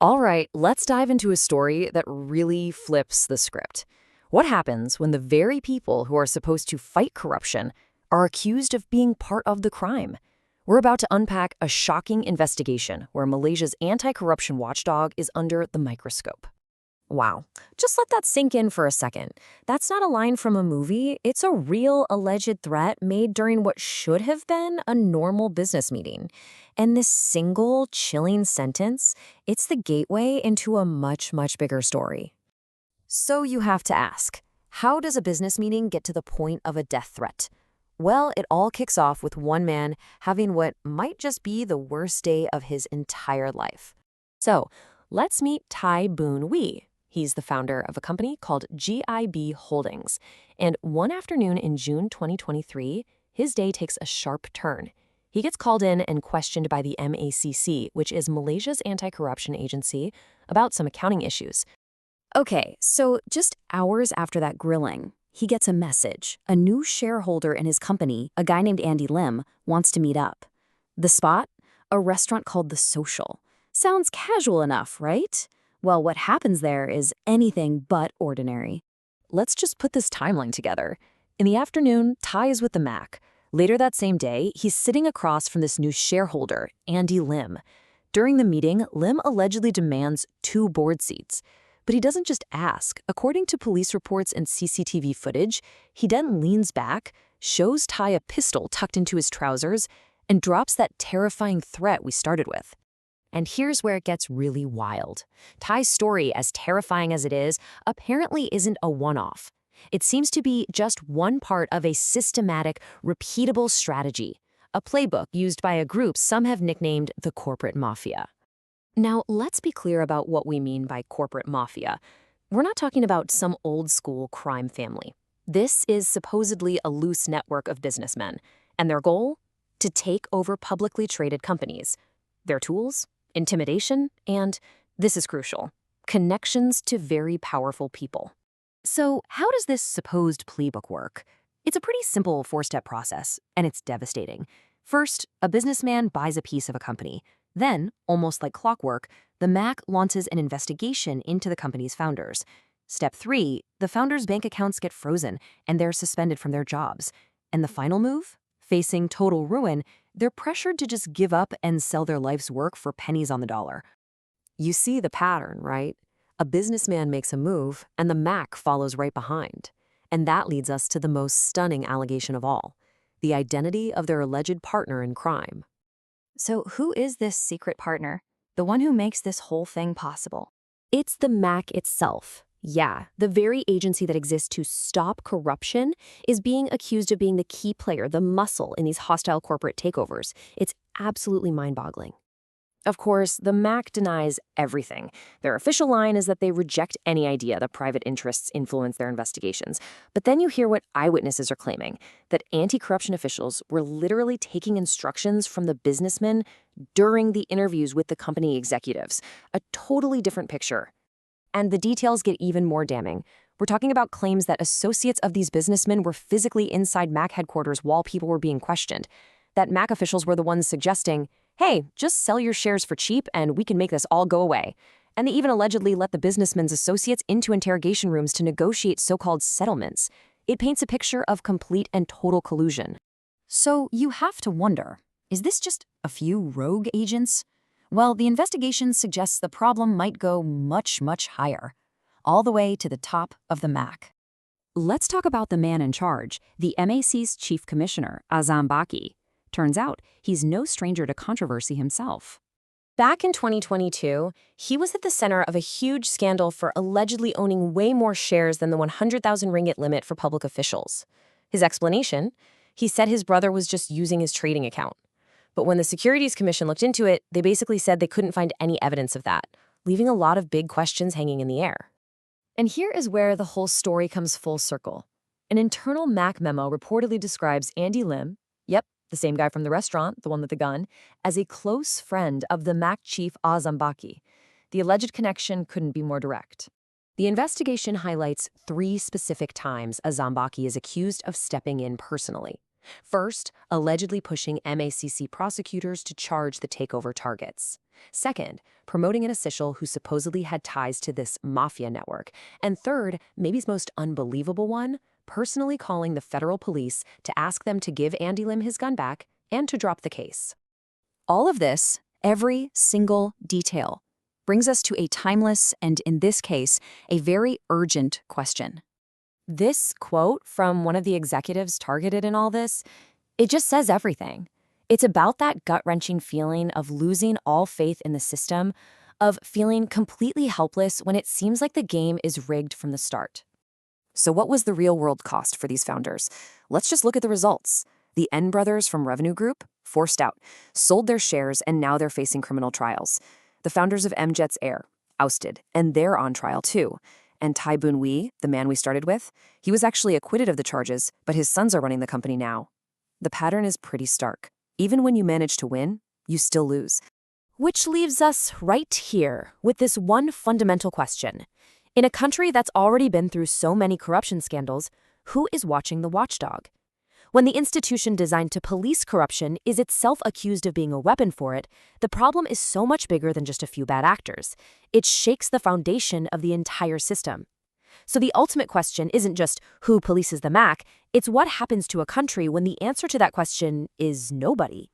All right, let's dive into a story that really flips the script. What happens when the very people who are supposed to fight corruption are accused of being part of the crime? We're about to unpack a shocking investigation where Malaysia's anti-corruption watchdog is under the microscope. Wow, just let that sink in for a second. That's not a line from a movie, it's a real alleged threat made during what should have been a normal business meeting. And this single, chilling sentence, it's the gateway into a much, much bigger story. So you have to ask, how does a business meeting get to the point of a death threat? Well, it all kicks off with one man having what might just be the worst day of his entire life. So, let's meet Tai Boon Wee. He's the founder of a company called GIB Holdings. And one afternoon in June 2023, his day takes a sharp turn. He gets called in and questioned by the MACC, which is Malaysia's anti-corruption agency, about some accounting issues. Okay, so just hours after that grilling, he gets a message. A new shareholder in his company, a guy named Andy Lim, wants to meet up. The spot? A restaurant called The Social. Sounds casual enough, right? Well, what happens there is anything but ordinary. Let's just put this timeline together. In the afternoon, Tai is with the MACC. Later that same day, he's sitting across from this new shareholder, Andy Lim. During the meeting, Lim allegedly demands 2 board seats. But he doesn't just ask. According to police reports and CCTV footage, he then leans back, shows Tai a pistol tucked into his trousers, and drops that terrifying threat we started with. And here's where it gets really wild. Tai's story, as terrifying as it is, apparently isn't a one-off. It seems to be just one part of a systematic, repeatable strategy, a playbook used by a group some have nicknamed the Corporate Mafia. Now, let's be clear about what we mean by corporate mafia. We're not talking about some old-school crime family. This is supposedly a loose network of businessmen, and their goal? To take over publicly traded companies. Their tools? Intimidation, and, this is crucial, connections to very powerful people. So how does this supposed playbook work? It's a pretty simple 4-step process, and it's devastating. First, a businessman buys a piece of a company. Then, almost like clockwork, the MACC launches an investigation into the company's founders. Step 3, the founders' bank accounts get frozen, and they're suspended from their jobs. And the final move? Facing total ruin, they're pressured to just give up and sell their life's work for pennies on the dollar. You see the pattern, right? A businessman makes a move, and the MACC follows right behind. And that leads us to the most stunning allegation of all, the identity of their alleged partner in crime. So who is this secret partner? The one who makes this whole thing possible? It's the MACC itself. Yeah, the very agency that exists to stop corruption is being accused of being the key player, the muscle in these hostile corporate takeovers. It's absolutely mind-boggling. Of course, the MACC denies everything. Their official line is that they reject any idea that private interests influence their investigations. But then you hear what eyewitnesses are claiming, that anti-corruption officials were literally taking instructions from the businessmen during the interviews with the company executives. A totally different picture. And the details get even more damning. We're talking about claims that associates of these businessmen were physically inside MACC headquarters while people were being questioned. That MACC officials were the ones suggesting, hey, just sell your shares for cheap and we can make this all go away. And they even allegedly let the businessmen's associates into interrogation rooms to negotiate so-called settlements. It paints a picture of complete and total collusion. So you have to wonder, is this just a few rogue agents? Well, the investigation suggests the problem might go much, much higher, all the way to the top of the MACC. Let's talk about the man in charge, the MACC's chief commissioner, Azam Baki. Turns out, he's no stranger to controversy himself. Back in 2022, he was at the center of a huge scandal for allegedly owning way more shares than the 100,000 ringgit limit for public officials. His explanation? He said his brother was just using his trading account. But when the Securities Commission looked into it, they basically said they couldn't find any evidence of that, leaving a lot of big questions hanging in the air. And here is where the whole story comes full circle. An internal MACC memo reportedly describes Andy Lim, yep, the same guy from the restaurant, the one with the gun, as a close friend of the MACC chief Azam Baki. The alleged connection couldn't be more direct. The investigation highlights 3 specific times Azam Baki is accused of stepping in personally. First, allegedly pushing MACC prosecutors to charge the takeover targets. Second, promoting an official who supposedly had ties to this mafia network. And third, maybe his most unbelievable one, personally calling the federal police to ask them to give Andy Lim his gun back and to drop the case. All of this, every single detail, brings us to a timeless and, in this case, a very urgent question. This quote from one of the executives targeted in all this, it just says everything. It's about that gut-wrenching feeling of losing all faith in the system, of feeling completely helpless when it seems like the game is rigged from the start. So what was the real-world cost for these founders? Let's just look at the results. The N brothers from Revenue Group, forced out, sold their shares, and now they're facing criminal trials. The founders of MJet's Air, ousted, and they're on trial too. And Tai Boon Wee, the man we started with, he was actually acquitted of the charges, but his sons are running the company now. The pattern is pretty stark. Even when you manage to win, you still lose. Which leaves us right here with this one fundamental question. In a country that's already been through so many corruption scandals, who is watching the watchdog? When the institution designed to police corruption is itself accused of being a weapon for it, the problem is so much bigger than just a few bad actors. It shakes the foundation of the entire system. So the ultimate question isn't just who polices the MACC, it's what happens to a country when the answer to that question is nobody.